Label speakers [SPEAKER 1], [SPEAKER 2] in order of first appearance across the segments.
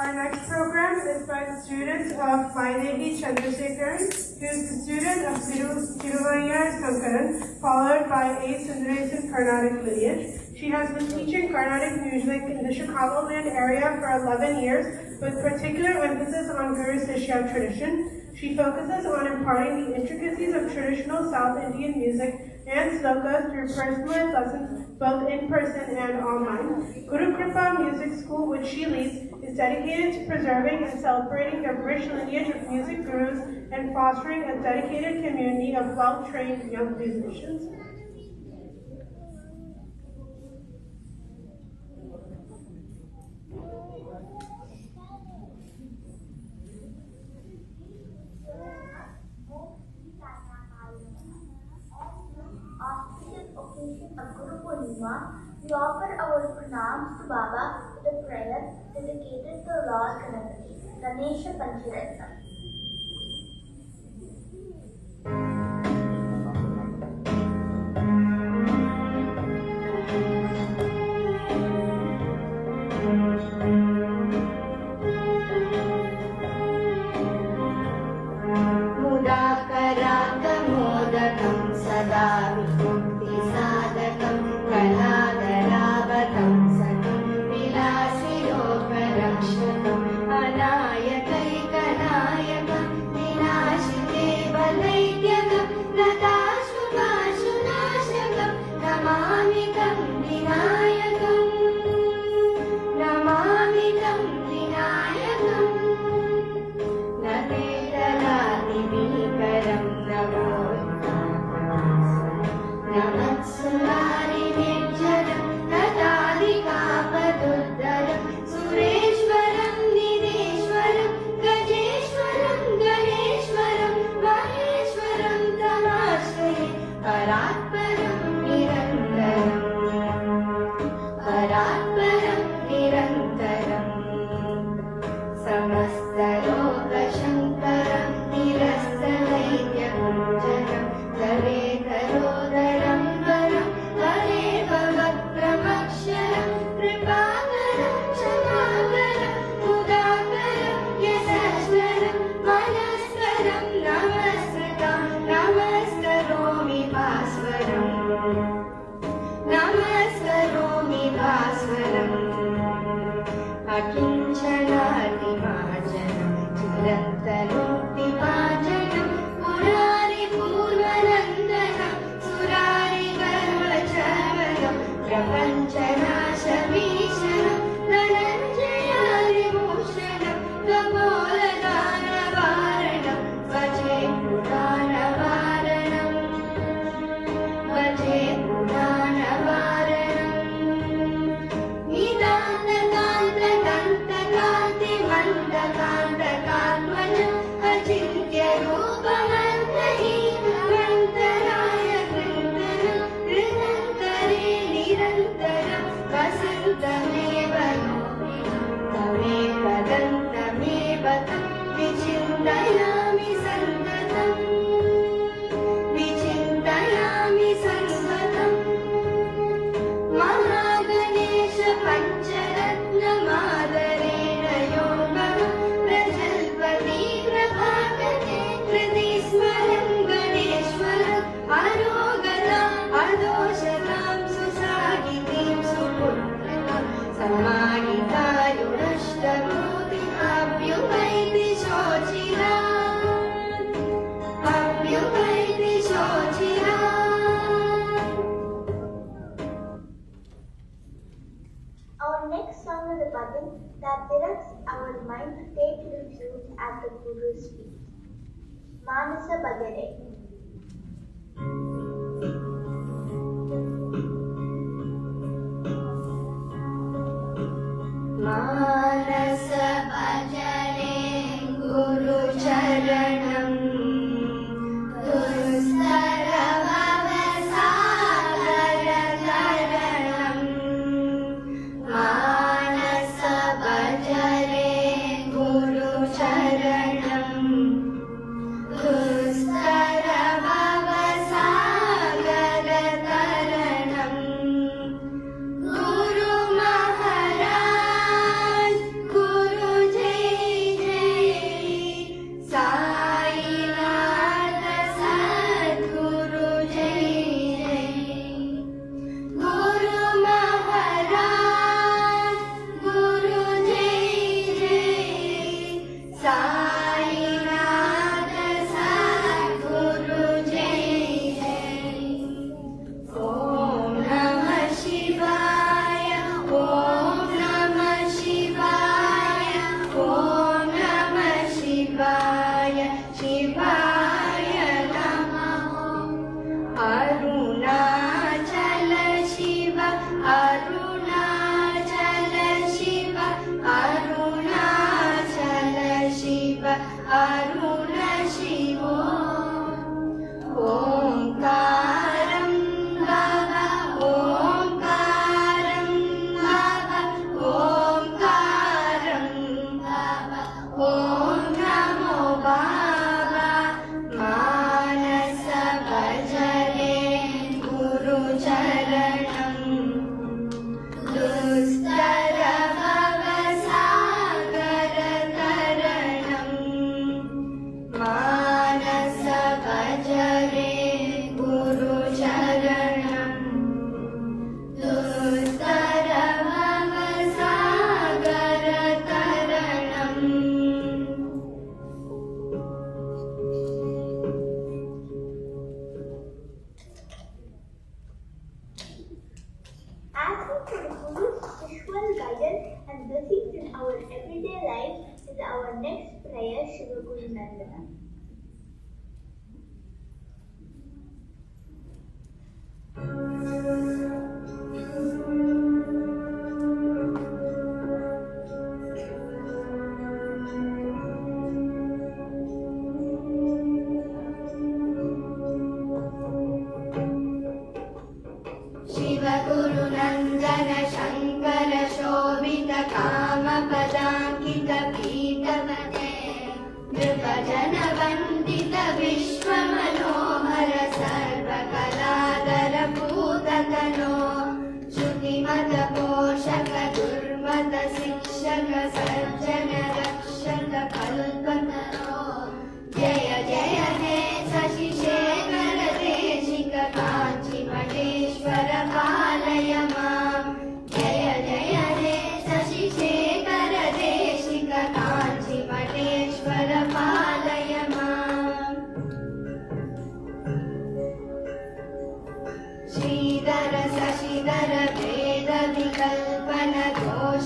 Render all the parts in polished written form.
[SPEAKER 1] Our next program is by the students of Vaidehi Chandrasekharan, who is the student of Tiruvayar Sankaran, followed by A. Sundaresan Carnatic lineage. She has been teaching Carnatic music in the Chicagoland area for 11 years, with particular emphasis on Guru Sishya tradition. She focuses on imparting the intricacies of traditional South Indian music and slokas through personalized lessons both in person and online. Guru Kripa Music School, which she leads, is dedicated to preserving and celebrating the rich lineage of music gurus and fostering a dedicated community of well-trained young musicians.
[SPEAKER 2] Of Guru Purnima, we offer our pranams to Baba with a prayer dedicated to Lord Ganapati, Ganesha Pancharatnam. Our next song is a bhajan that directs our mind to take refuge at the Guru's feet. Manasa Bhajane. Manasa Bhajane Guru Charanam. Guru Charanam, Guru Charanam.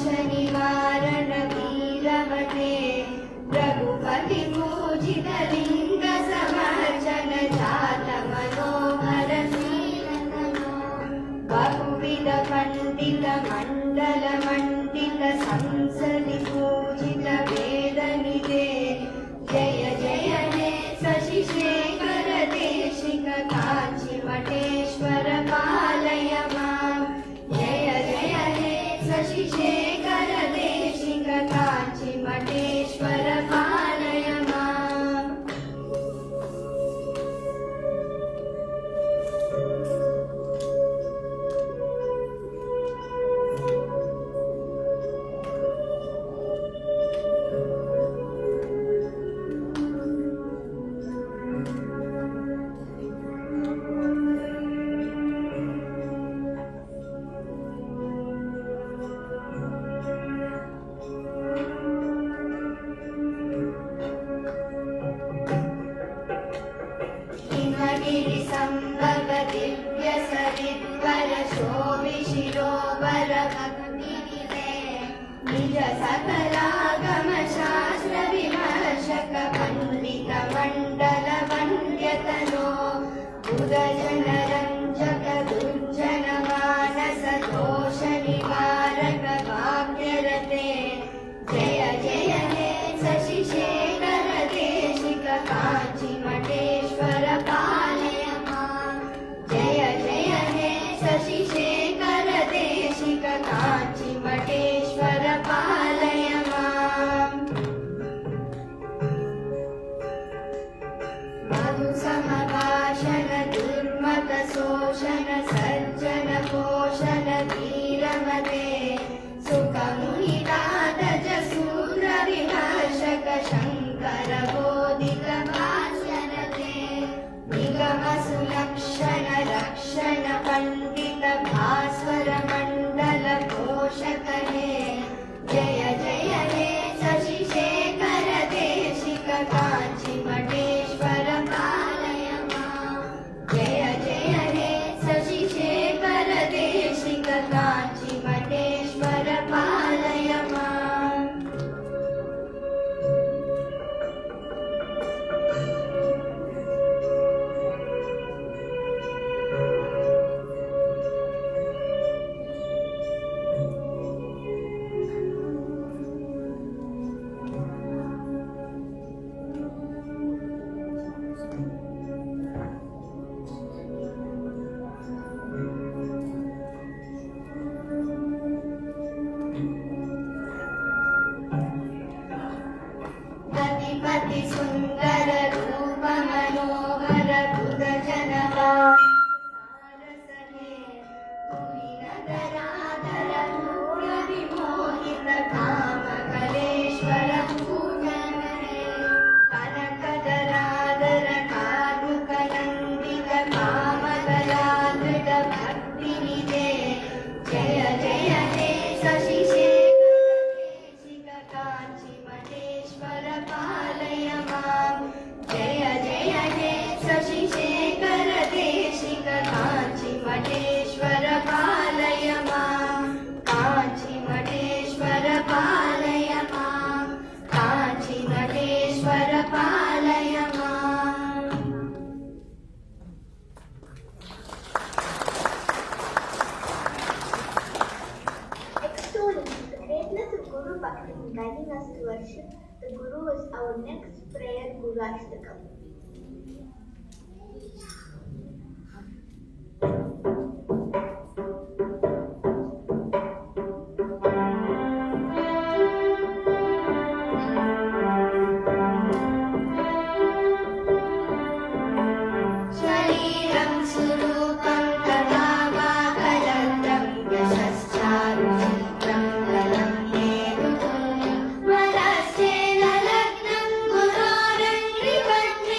[SPEAKER 3] निवारण वीरमते रघुपति पूजित लिंग समर्चन जात मनोहर बहुविध पंडित मंडल मंडित संसदि पूजित वेद निधे जय जय हे शशि शेखर देशिक कांची मठेश्वर पालय मां जय जय हे शशि शेखर देशिक कांची मठेश्वर पालय मां हिमगिरि संभव दिव्य सरिद्वर शोभिशिरोवर भक्तिनिधे निज सकलागम शास्त्र विमर्शक पंडित मंडल वन्द्यतनो बुधजन रंजक दुर्जन मानस दोष निवारक भाग्यरते जय जय हे शशि शेखर देशिक कांची मठेश्वर पालय मां जय जय हे शशि शेखर देशिक कांची मठेश्वर पालय मां मधु समभाषण दुर्मत शोषण सज्जन पोषण धीरमते सुख मुनिनाथ जसूद्र विमर्शक शंकर बोधिक भाष्यरते निगम सुलक्षण रक्षण पंडित भास्वर मंडल पोषक हे जय जय हे शशि शेखर देशिक कांची मठेश्वर पालय मां जय जय हे शशि शेखर देशिक कांची मठेश्वर पालय मां गतिपति सुंदर रूप मनोहर बुध जन नगराधर मूल विमोहित काम कलेश्वर पूजन कनकधराधर कारुक नंदित कामदलादृढ भक्ति निधे जय जय हे शशि शेखर कांची मठेश्वर पालय मां जय जय हे शशि शेखर देशिक कांची मठेश्वर पालय मां कांची मठेश्वर पालय मां कांची मठेश्वर पालय मां
[SPEAKER 2] Extolling the greatness of Guru Bhakti in guiding us to worship the Guru is our next prayer, Guru Ashtakam.
[SPEAKER 3] शरीरं सुरूपं तथा वा कलत्रं यशश्चारुचित्रं ललं नेतुतुल्यं वरस्येन लग्नं गुरोरङ्घ्रिपत्रे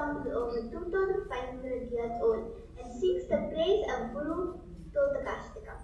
[SPEAKER 2] song is over 2500 years old and sings the praise of Guru Totakashtakam.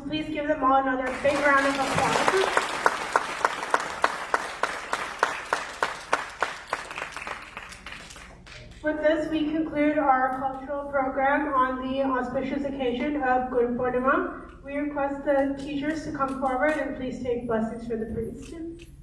[SPEAKER 1] please give them all another big round of applause. With this, we conclude our cultural program on the auspicious occasion of Guru Purnima. We request the teachers to come forward and please take blessings for the priest.